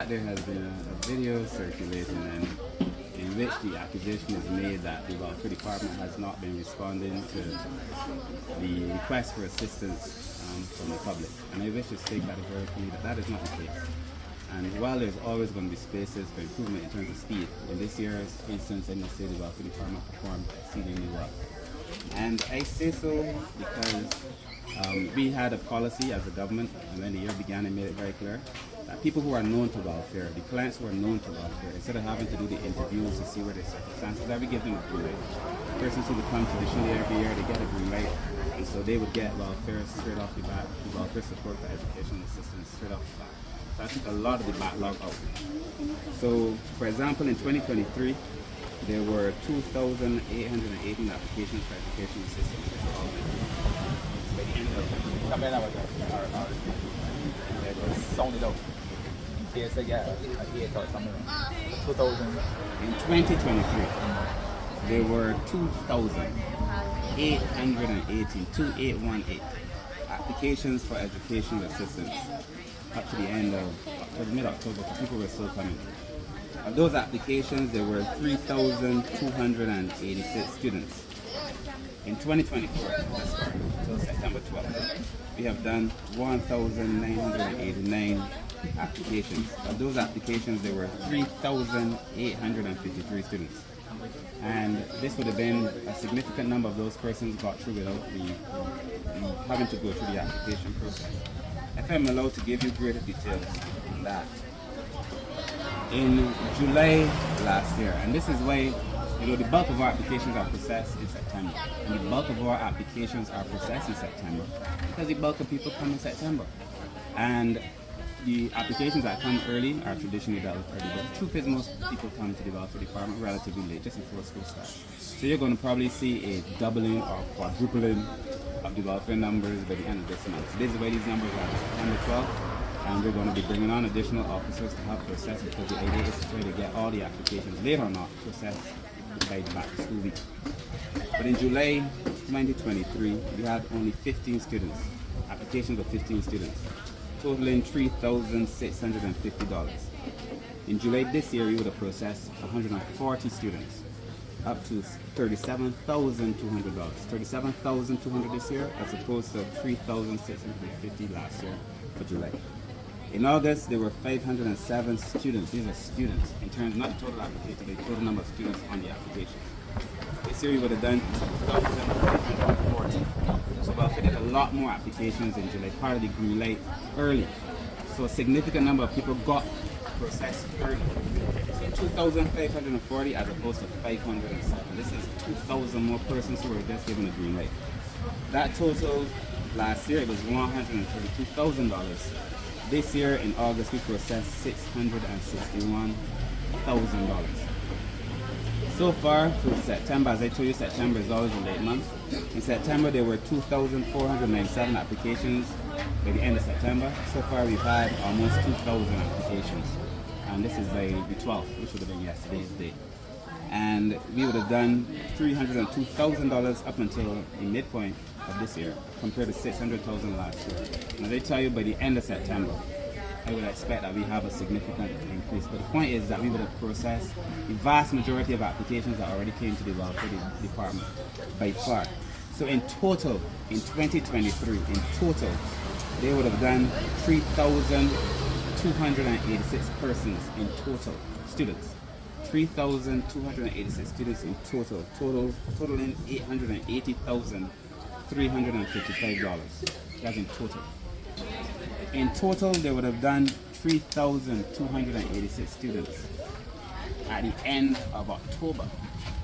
There has been a video circulating in which the accusation is made that the welfare department has not been responding to the request for assistance from the public. And I wish to state categorically that that is not the case. And while there's always going to be spaces for improvement in terms of speed, in this year's instance, in the state, the welfare department performed exceedingly well. And I say so because we had a policy as a government, and when the year began, it made it very clear that people who are known to welfare, the clients who are known to welfare, instead of having to do the interviews to see where their circumstances are, we give them a green light. Persons who would come traditionally every year, they get a green light, and so they would get welfare straight off the bat, the welfare support for educational assistance straight off the bat. So I took a lot of the backlog out. So, for example, in 2023, there were 2,818 applications for educational assistance. By the end of sound it out. In case I get a hate or something. 2000. In 2023, there were 2,818 applications for educational assistance up to the end of mid-October. People were still coming. Of those applications, there were 3,286 students. In 2024, until September 12th, we have done 1,989 applications. Of those applications, there were 3,853 students. And this would have been a significant number of those persons got through without having to go through the application process. If I'm allowed to give you greater details on that. In July last year, and this is why the bulk of our applications are processed in September. And the bulk of our applications are processed in September because the bulk of people come in September. And the applications that come early are traditionally dealt with early. But the truth is most people come to the welfare department relatively late, just before school starts. So you're going to probably see a doubling or quadrupling of the welfare numbers by the end of this month. So this is why these numbers are September 12th. And we're going to be bringing on additional officers to help process it, because the idea is to try to get all the applications, later or not, processed by the back to school week. But in July 2023, we had only 15 students, applications of 15 students, totaling $3,650. In July this year, we would have processed 140 students, up to $37,200. $37,200 this year, as opposed to $3,650 last year for July. In August, there were 507 students. These are students, in terms not the total application, the total number of students on the application. This year we would have done 2,540. So welfare did a lot more applications in July, part of the green light early. So a significant number of people got processed early. So 2,540 as opposed to 507. This is 2,000 more persons who were just given a green light. That total last year, it was $132,000. This year in August, we processed $661,000. So far through September, as I told you, September is always a late month. In September, there were 2,497 applications by the end of September. So far, we've had almost 2,000 applications. And this is by the 12th, which would have been yesterday's date. And we would have done $302,000 up until the midpoint of this year, compared to $600,000 last year. And as I tell you, by the end of September, I would expect that we have a significant increase. But the point is that we would have processed the vast majority of applications that already came to the welfare department by far. So in total, in 2023, in total, they would have done 3,286 persons in total, students. 3,286 students in totaling $880,355. That's in total. In total, they would have done 3,286 students at the end of October,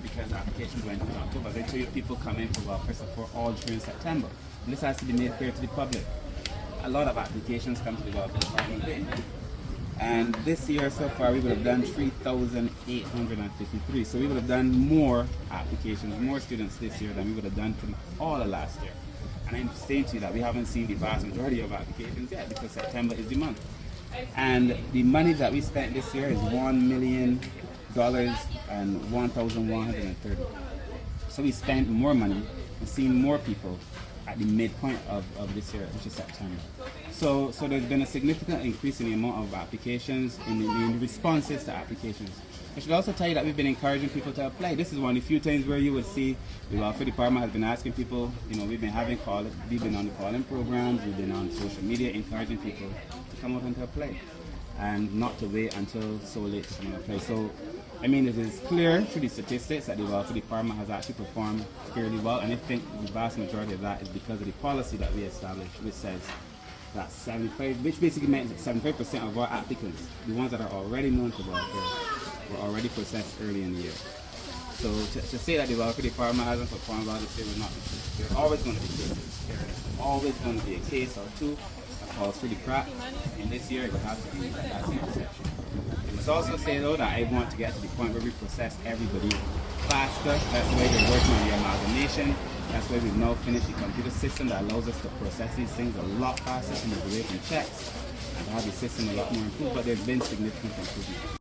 because applications went in October. As I told you, people come in for welfare support all during September. And this has to be made clear to the public. A lot of applications come to the welfare department late. And this year so far we would have done 3,853. So we would have done more applications, more students this year than we would have done for all of last year. And I'm saying to you that we haven't seen the vast majority of applications yet, because September is the month. And the money that we spent this year is $1 million and 1,130. So we spent more money and seen more people at the midpoint of this year, which is September. So there's been a significant increase in the amount of applications, in the responses to applications. I should also tell you that we've been encouraging people to apply. This is one of the few times where you would see the welfare department has been asking people, we've been on the call-in programs, we've been on social media encouraging people to come out and to apply, and not to wait until so late to come and apply. So, it is clear through the statistics that the welfare department has actually performed fairly well, and I think the vast majority of that is because of the policy that we established, which says that 75, which basically means that 75% of our applicants, the ones that are already known to welfare, were already processed early in the year. So to say that the welfare department hasn't performed well this year is not the truth. There's always going to be cases. There's always going to be a case or two that falls through the crack, and this year it would have to be that's an exception. I must also say though that I want to get to the point where we process everybody faster. That's why we're working on the amalgamation. That's why we've now finished the computer system that allows us to process these things a lot faster and move away from checks and to have the system a lot more improved, but there's been significant improvement.